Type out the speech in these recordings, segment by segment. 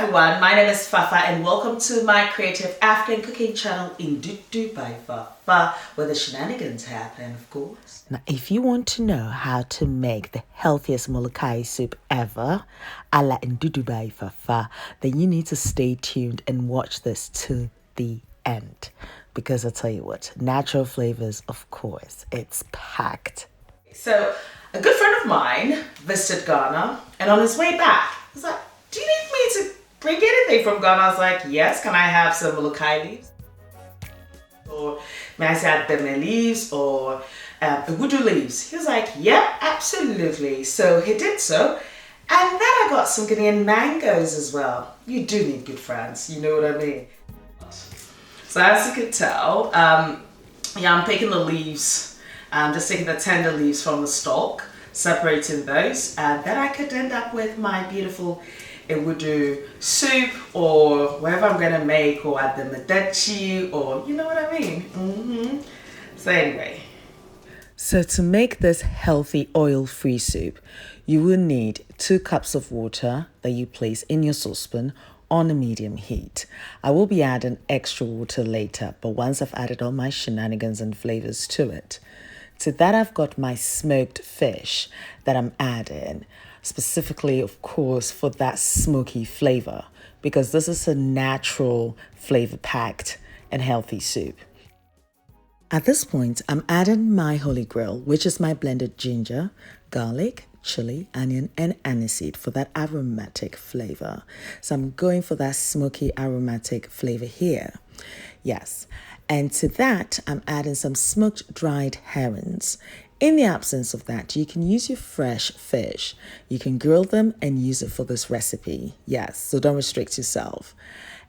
everyone, my name is Fafa and welcome to my creative African cooking channel Ndudu by Fafa, where the shenanigans happen, of course. Now, if you want to know how to make the healthiest molokhia soup ever, a la Ndudu by Fafa, then you need to stay tuned and watch this to the end. Because I'll tell you what, natural flavors, of course, it's packed. So, a good friend of mine visited Ghana, and on his way back, he was like, "Do you need me to bring anything from Ghana?" I was like, "Yes, can I have some molokhia leaves? Or may I say Ademe leaves or Ewedu leaves?" He was like, "Yeah, absolutely." So he did so. And then I got some Ghanaian mangoes as well. You do need good friends, you know what I mean? So as you could tell, I'm picking the leaves, just taking the tender leaves from the stalk, separating those, and then I could end up with my beautiful Ewedu soup, or whatever I'm gonna make, or Ademe Detchi, or you know what I mean. So anyway, so to make this healthy oil-free soup, you will need 2 cups of water that you place in your saucepan on a medium heat. I will be adding extra water later, but once I've added all my shenanigans and flavors to it. To that, I've got my smoked fish that I'm adding, specifically, of course, for that smoky flavor, because this is a natural flavor-packed and healthy soup. At this point, I'm adding my holy grail, which is my blended ginger, garlic, chili, onion, and aniseed for that aromatic flavor. So I'm going for that smoky aromatic flavor here. Yes. And to that, I'm adding some smoked dried herrings. In the absence of that, you can use your fresh fish. You can grill them and use it for this recipe. Yes, so don't restrict yourself.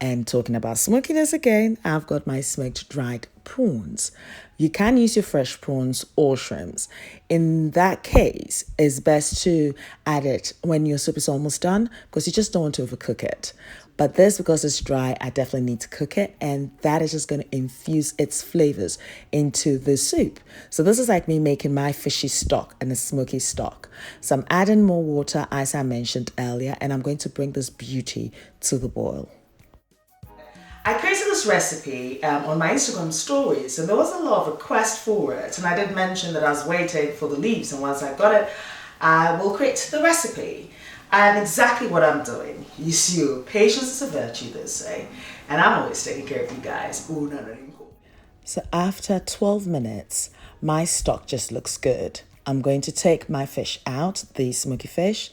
And talking about smokiness again, I've got my smoked dried prawns. You can use your fresh prawns or shrimps. In that case, it's best to add it when your soup is almost done because you just don't want to overcook it. But this, because it's dry, I definitely need to cook it, and that is just going to infuse its flavors into the soup. So this is like me making my fishy stock and a smoky stock. So I'm adding more water, as I mentioned earlier, and I'm going to bring this beauty to the boil. I created this recipe on my Instagram stories, and there was a lot of requests for it, and I did mention that I was waiting for the leaves, and once I got it, I will create the recipe. And exactly what I'm doing. You see, patience is a virtue, they say, and I'm always taking care of you guys. So after 12 minutes, my stock just looks good. I'm going to take my fish out, the smoky fish,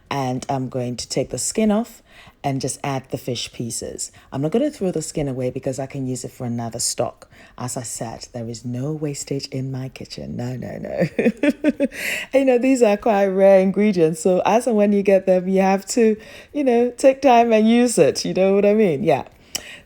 and I'm going to take the skin off and just add the fish pieces. I'm not going to throw the skin away because I can use it for another stock. As I said, there is no wastage in my kitchen. No. And these are quite rare ingredients. So as and when you get them, you have to, take time and use it. You know what I mean? Yeah.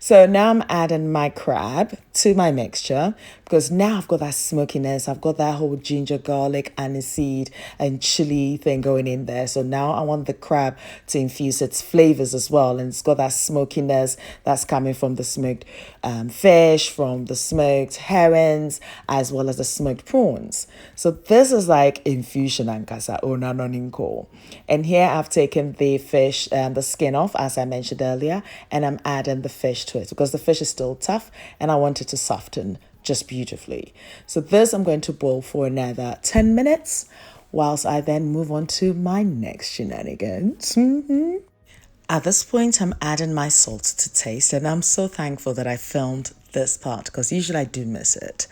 So now I'm adding my crab to my mixture because now I've got that smokiness. I've got that whole ginger, garlic, aniseed, and chili thing going in there. So now I want the crab to infuse its flavors as well. And it's got that smokiness that's coming from the smoked fish, from the smoked herrings, as well as the smoked prawns. So this is like infusion ankasa onanoninko. And here I've taken the fish, the skin off, as I mentioned earlier, and I'm adding the fish to it because the fish is still tough and I want it to soften just beautifully. So this I'm going to boil for another 10 minutes whilst I then move on to my next shenanigans. At this point, I'm adding my salt to taste, and I'm so thankful that I filmed this part because usually I do miss it.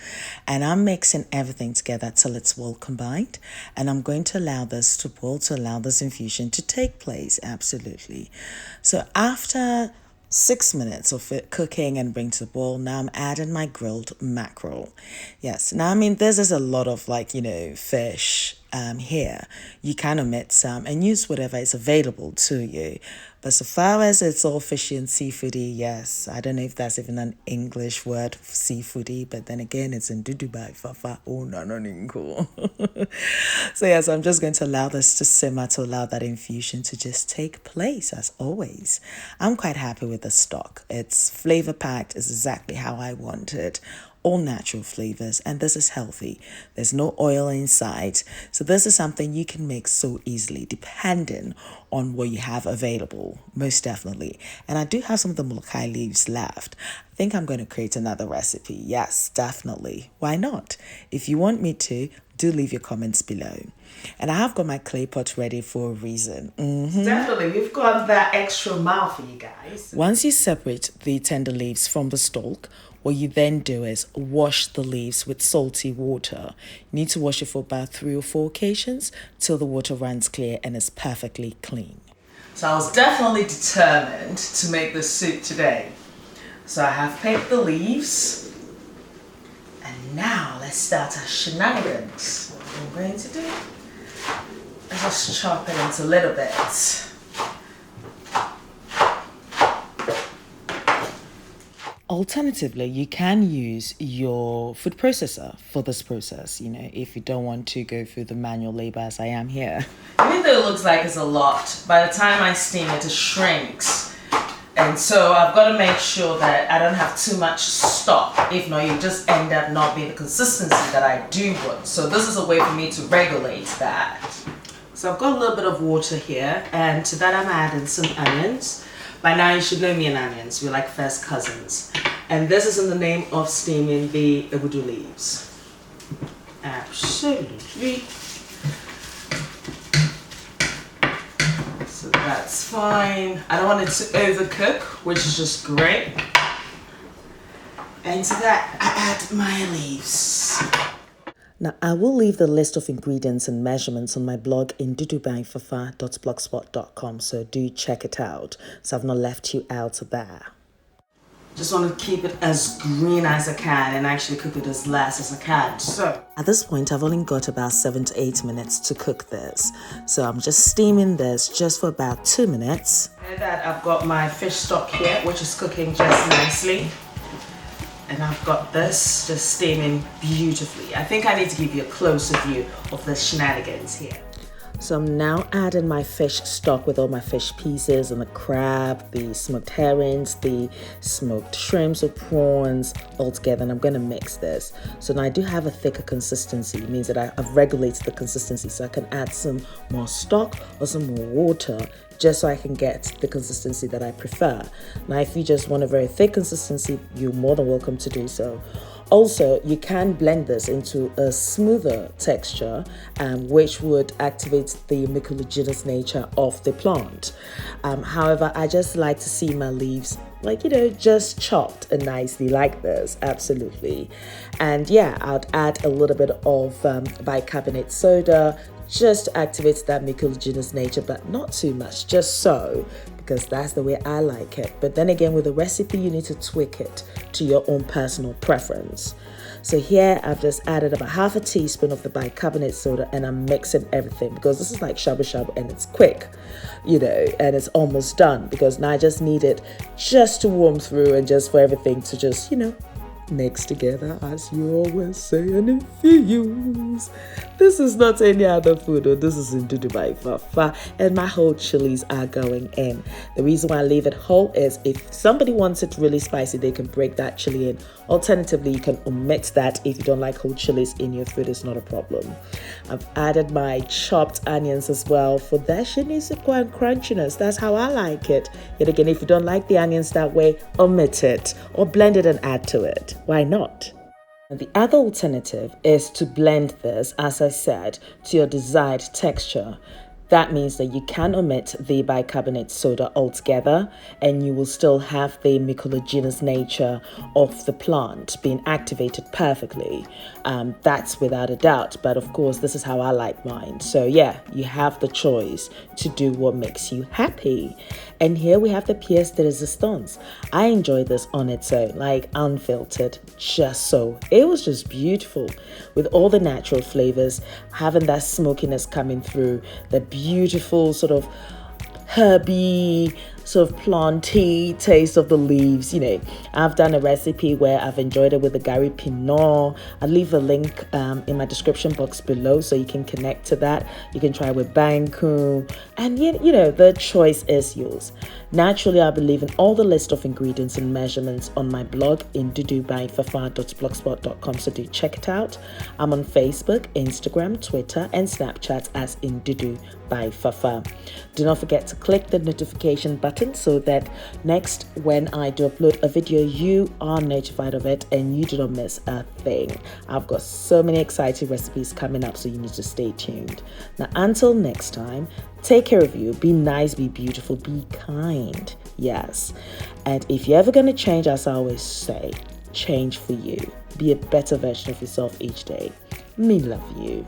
And I'm mixing everything together till it's well combined, and I'm going to allow this to boil to allow this infusion to take place. Absolutely. So after 6 minutes of it cooking and bring to the boil, now I'm adding my grilled mackerel. Yes, now this is a lot of fish here. You can omit some and use whatever is available to you. But so far as it's all fishy and seafoody, yes, I don't know if that's even an English word for seafoody, but then again, it's in Ndudu by Fafa. Oh, no, cool. So yes, I'm just going to allow this to simmer to allow that infusion to just take place as always. I'm quite happy with the stock. It's flavor packed. It's exactly how I want it. All natural flavors, and this is healthy. There's no oil inside. So this is something you can make so easily depending on what you have available. will, most definitely. And I do have some of the molokhia leaves left. I think I'm going to create another recipe. Yes, definitely. Why not? If you want me to, do leave your comments below. And I have got my clay pot ready for a reason. Definitely, we've got that extra mile for you guys. Once you separate the tender leaves from the stalk, what you then do is wash the leaves with salty water. You need to wash it for about 3 or 4 occasions till the water runs clear and is perfectly clean. So I was definitely determined to make this soup today. So I have picked the leaves. And now let's start our shenanigans. What we're going to do, let's just chop it into little bits. Alternatively, you can use your food processor for this process, you know, if you don't want to go through the manual labor as I am here. Even though it looks like it's a lot, by the time I steam it, it shrinks. And so I've got to make sure that I don't have too much stock. If not, you just end up not being the consistency that I do want. So this is a way for me to regulate that. So I've got a little bit of water here, and to that I'm adding some onions. By now you should know me and onions, we're like first cousins. And this is in the name of steaming the Ewedu leaves. Absolutely. So that's fine. I don't want it to overcook, which is just great. And to that I add my leaves. Now, I will leave the list of ingredients and measurements on my blog in ndudubyfafa.blogspot.com, so do check it out. So I've not left you out there. Just want to keep it as green as I can and actually cook it as less as I can. So at this point, I've only got about 7 to 8 minutes to cook this. So I'm just steaming this just for about 2 minutes. And that I've got my fish stock here, which is cooking just nicely. And I've got this just steaming beautifully. I think I need to give you a closer view of the shenanigans here. So I'm now adding my fish stock with all my fish pieces and the crab, the smoked herrings, the smoked shrimps or prawns all together, and I'm going to mix this. So now I do have a thicker consistency. It means that I've regulated the consistency, so I can add some more stock or some more water just so I can get the consistency that I prefer. Now, if you just want a very thick consistency, you're more than welcome to do so. Also, you can blend this into a smoother texture, which would activate the mucilaginous nature of the plant. However, I just like to see my leaves, like, you know, just chopped and nicely like this, absolutely. And yeah, I'd add a little bit of bicarbonate soda, just to activate that mucilaginous nature, but not too much, just so, because that's the way I like it. But then again, with a recipe, you need to tweak it to your own personal preference. So here I've just added about half a teaspoon of the bicarbonate soda, and I'm mixing everything because this is like shabu shabu and it's quick, you know, and it's almost done because now I just need it just to warm through and just for everything to just, you know, mix together, as you always say, and infuse. This is not any other food, or this is Ndudu by Fafa, and my whole chilies are going in. The reason why I leave it whole is if somebody wants it really spicy, they can break that chili in. Alternatively, you can omit that if you don't like whole chilies in your food. It's not a problem. I've added my chopped onions as well for that shinisuku and crunchiness. That's how I like it. Yet again, if you don't like the onions that way, omit it or blend it and add to it. Why not? And the other alternative is to blend this, as I said, to your desired texture. That means that you can omit the bicarbonate soda altogether and you will still have the mucilaginous nature of the plant being activated perfectly. That's without a doubt, but of course this is how I like mine. So yeah, you have the choice to do what makes you happy. And here we have the pièce de résistance. I enjoy this on its own, like unfiltered, just so. It was just beautiful with all the natural flavors, having that smokiness coming through, the beautiful sort of herby, sort of planty taste of the leaves. I've done a recipe where I've enjoyed it with the Gary Pinot. I'll leave a link in my description box below so you can connect to that. You can try it with banku, and the choice is yours. Naturally, I'll be leaving all the list of ingredients and measurements on my blog in ndudubyfafa.blogspot.com, so do check it out. I'm on Facebook, Instagram, Twitter, and Snapchat as Ndudu by Fafa. Do not forget to click the notification button so that next when I do upload a video, you are notified of it and you do not miss a thing. I've got so many exciting recipes coming up, so you need to stay tuned. Now, until next time, take care of you. Be nice, be beautiful, be kind. Yes. And if you're ever going to change, as I always say, change for you. Be a better version of yourself each day. Me love you.